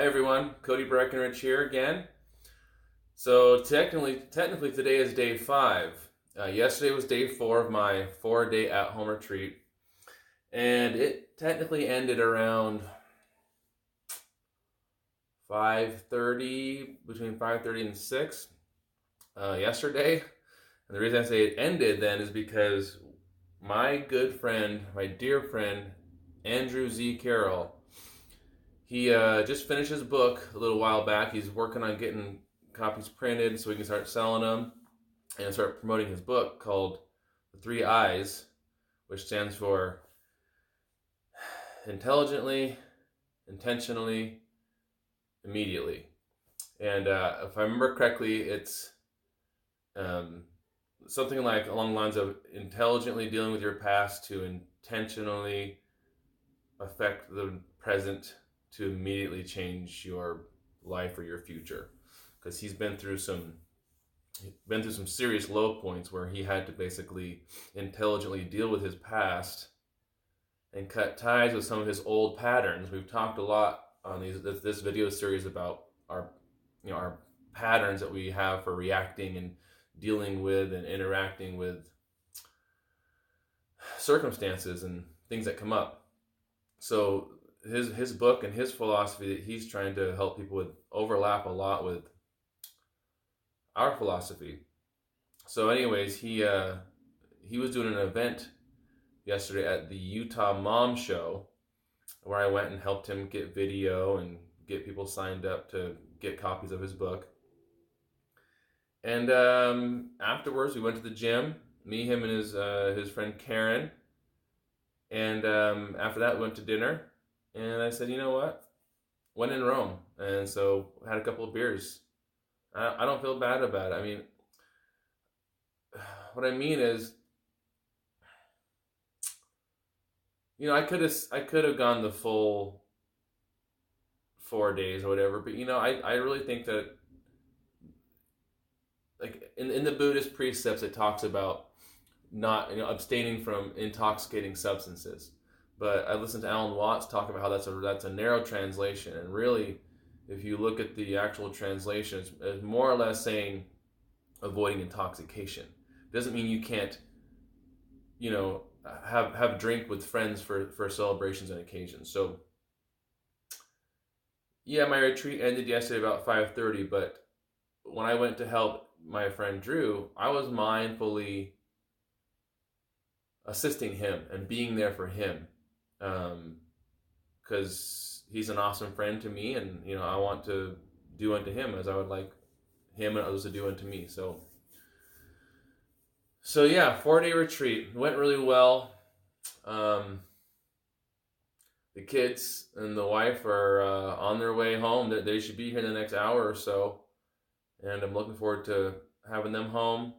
Hi everyone, Cody Breckenridge here again. So technically today is day 5. Yesterday was day 4 of my 4-day at-home retreat, and it technically ended around 5:30, between 5:30 and 6 yesterday. And the reason I say it ended then is because my good friend, my dear friend, Andrew Z. Carroll, he just finished his book a little while back. He's working on getting copies printed so he can start selling them and start promoting his book called The 3 I's, which stands for intelligently, intentionally, immediately. And if I remember correctly, it's something like along the lines of intelligently dealing with your past to intentionally affect the present to immediately change your life or your future, because he's been through some serious low points where he had to basically intelligently deal with his past and cut ties with some of his old patterns. We've talked a lot on this video series about our patterns that we have for reacting and dealing with and interacting with circumstances and things that come up. So his book and his philosophy that he's trying to help people with overlap a lot with our philosophy. So anyways, he was doing an event yesterday at the Utah Mom Show, where I went and helped him get video and get people signed up to get copies of his book. And afterwards, we went to the gym, me, him, and his friend Karen. And after that, we went to dinner. And I said, you know what? When in Rome. And so had a couple of beers. I don't feel bad about it. I mean, what I mean is, I could have gone the full 4 days or whatever, but I really think that, like in the Buddhist precepts, it talks about not abstaining from intoxicating substances. But I listened to Alan Watts talk about how that's a narrow translation, and really, if you look at the actual translation, it's more or less saying avoiding intoxication. It doesn't mean you can't, have drink with friends for celebrations and occasions. So, yeah, my retreat ended yesterday about 5:30, but when I went to help my friend Drew, I was mindfully assisting him and being there for him, because he's an awesome friend to me, and I want to do unto him as I would like him and others to do unto me. So yeah, 4-day retreat went really well. The kids and the wife are on their way home. They should be here in the next hour or so, and I'm looking forward to having them home.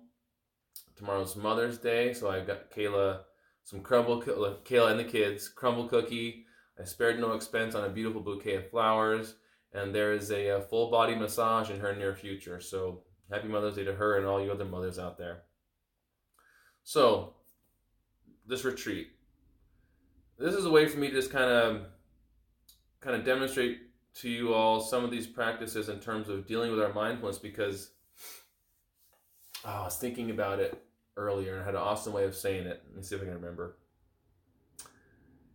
Tomorrow's Mother's Day, so I got Kayla and the kids, crumble cookie. I spared no expense on a beautiful bouquet of flowers, and there is a full body massage in her near future. So happy Mother's Day to her and all you other mothers out there. So this retreat, this is a way for me to just kind of demonstrate to you all some of these practices in terms of dealing with our mindfulness, because I was thinking about it earlier and I had an awesome way of saying it. Let me see if I can remember.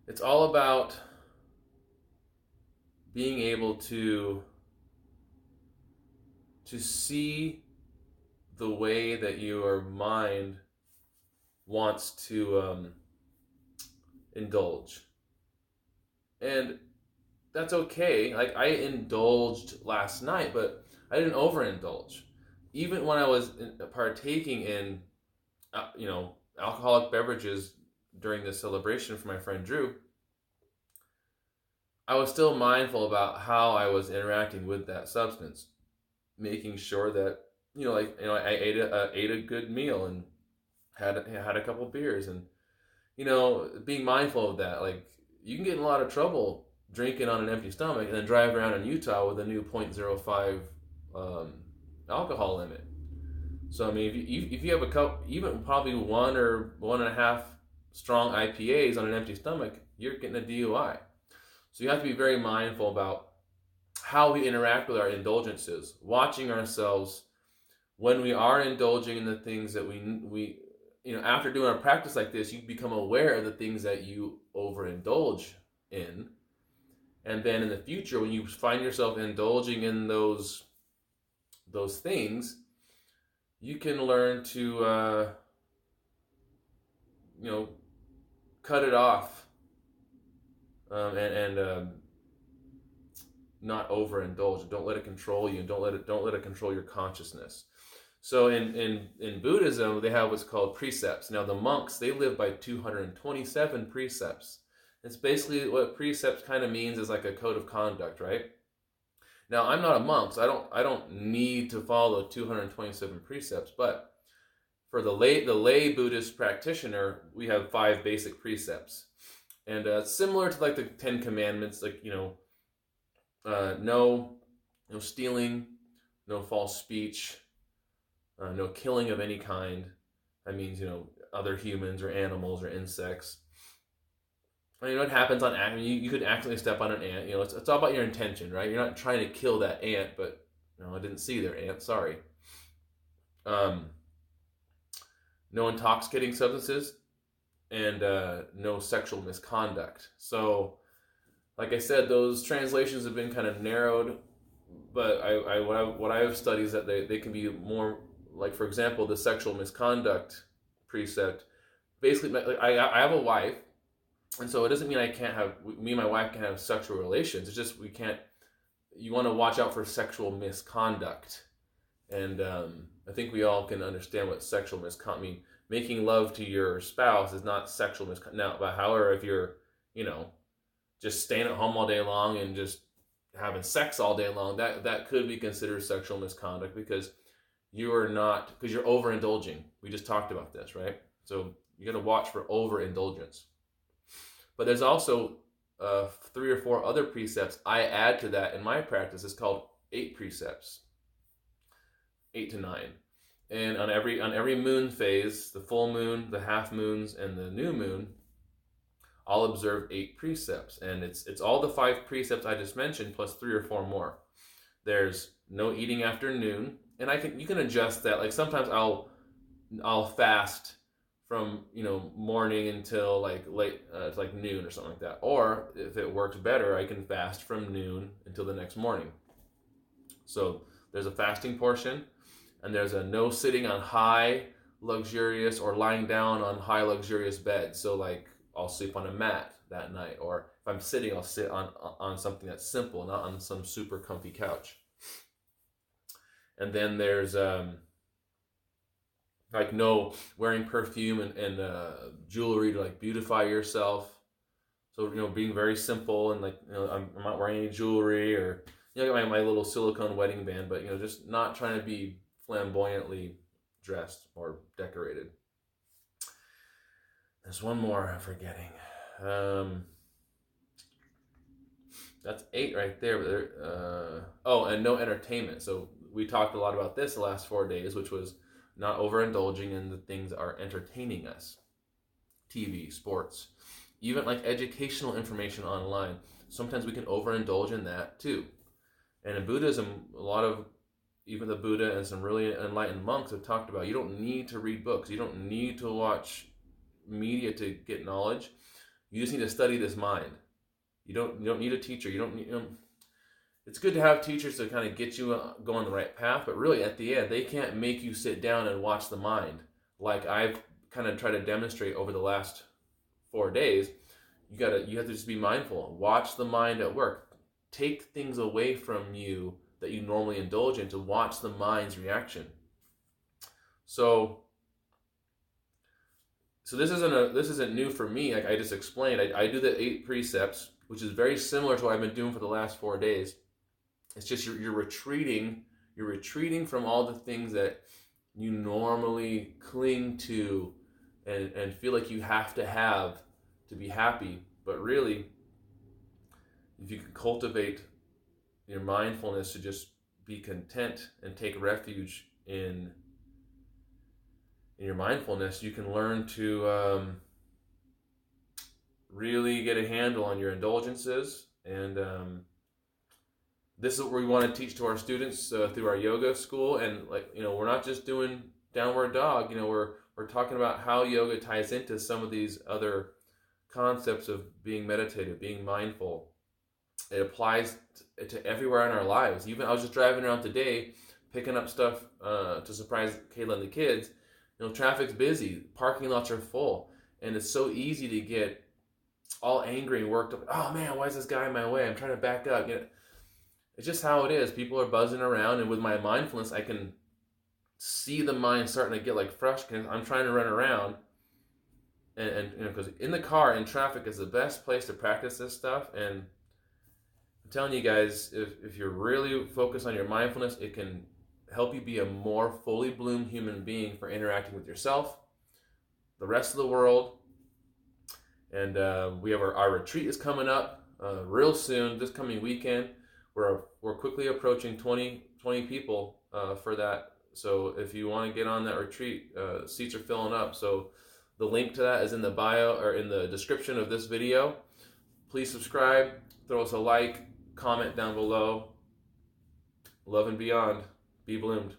It's all about being able to see the way that your mind wants to indulge. And that's okay. Like, I indulged last night, but I didn't overindulge. Even when I was partaking in alcoholic beverages during this celebration for my friend Drew, I was still mindful about how I was interacting with that substance, making sure that I ate a good meal and had a couple beers, and being mindful of that. Like, you can get in a lot of trouble drinking on an empty stomach and then drive around in Utah with a new 0.05 alcohol limit. So I mean, if you have a cup, even probably 1 or 1.5 strong IPAs on an empty stomach, you're getting a DUI. So you have to be very mindful about how we interact with our indulgences, watching ourselves when we are indulging in the things that we after doing a practice like this, you become aware of the things that you overindulge in. And then in the future, when you find yourself indulging in those things, you can learn to cut it off, and not overindulge. Don't let it control you, and don't let it control your consciousness. So in Buddhism, they have what's called precepts. Now the monks, they live by 227 precepts. It's basically what precepts kind of means is like a code of conduct, right? Now I'm not a monk, so I don't need to follow 227 precepts, but for the lay Buddhist practitioner, we have 5 basic precepts, and similar to like the 10 Commandments, like no stealing, no false speech, no killing of any kind. That means other humans or animals or insects. What happens on accident? You could accidentally step on an ant. It's all about your intention, right? You're not trying to kill that ant, but I didn't see their ant. Sorry. No intoxicating substances, and no sexual misconduct. So, like I said, those translations have been kind of narrowed, but what I have studied is that they can be more, like, for example, the sexual misconduct precept. Basically, like, I have a wife, and so it doesn't mean me and my wife can have sexual relations. It's just we can't. You want to watch out for sexual misconduct. And I think we all can understand what sexual misconduct means. Making love to your spouse is not sexual misconduct. Now, but however, if you're, just staying at home all day long and just having sex all day long, that could be considered sexual misconduct because you're overindulging. We just talked about this, right? So you got to watch for overindulgence. But there's also 3 or 4 other precepts I add to that in my practice. It's called 8 precepts. 8 to 9, and on every moon phase, the full moon, the half moons, and the new moon, I'll observe 8 precepts, and it's all the 5 precepts I just mentioned plus 3 or 4 more. There's no eating after noon, and you can adjust that. Like sometimes I'll fast from morning until like late, it's like noon or something like that. Or if it works better, I can fast from noon until the next morning. So there's a fasting portion. And there's a no sitting on high, luxurious, or lying down on high, luxurious beds. So like I'll sleep on a mat that night, or if I'm sitting, I'll sit on something that's simple, not on some super comfy couch. And then there's like no wearing perfume and jewelry to like beautify yourself. So being very simple, and like I'm not wearing any jewelry, or my little silicone wedding band, but just not trying to be flamboyantly dressed or decorated. There's one more I'm forgetting. That's 8 right there. But and no entertainment. So we talked a lot about this the last 4 days, which was not overindulging in the things that are entertaining us. TV, sports, even like educational information online. Sometimes we can overindulge in that too. And in Buddhism, a lot of even the Buddha and some really enlightened monks have talked about, you don't need to read books. You don't need to watch media to get knowledge. You just need to study this mind. You don't need a teacher. It's good to have teachers to kind of get you going the right path, but really at the end, they can't make you sit down and watch the mind. Like I've kind of tried to demonstrate over the last 4 days, you have to just be mindful. Watch the mind at work. Take things away from you that you normally indulge in to watch the mind's reaction. So this isn't new for me. Like I just explained, I do the 8 precepts, which is very similar to what I've been doing for the last 4 days. It's just you're retreating from all the things that you normally cling to and feel like you have to be happy. But really, if you can cultivate your mindfulness to just be content and take refuge in your mindfulness, you can learn to really get a handle on your indulgences and this is what we want to teach to our students through our yoga school. And we're not just doing downward dog. We're talking about how yoga ties into some of these other concepts of being meditative, being mindful. It applies to everywhere in our lives. Even I was just driving around today, picking up stuff to surprise Kayla and the kids. Traffic's busy, parking lots are full, and it's so easy to get all angry and worked up. Oh man, why is this guy in my way? I'm trying to back up. It's just how it is. People are buzzing around, and with my mindfulness, I can see the mind starting to get like frustrated. I'm trying to run around, and because in the car in traffic is the best place to practice this stuff. And I'm telling you guys, if you're really focused on your mindfulness, it can help you be a more fully bloomed human being for interacting with yourself, the rest of the world. And we have our retreat is coming up real soon, this coming weekend. We're quickly approaching 20 people for that. So if you want to get on that retreat, seats are filling up. So the link to that is in the bio or in the description of this video. Please subscribe, throw us a like, comment down below. Love and beyond. Be bloomed.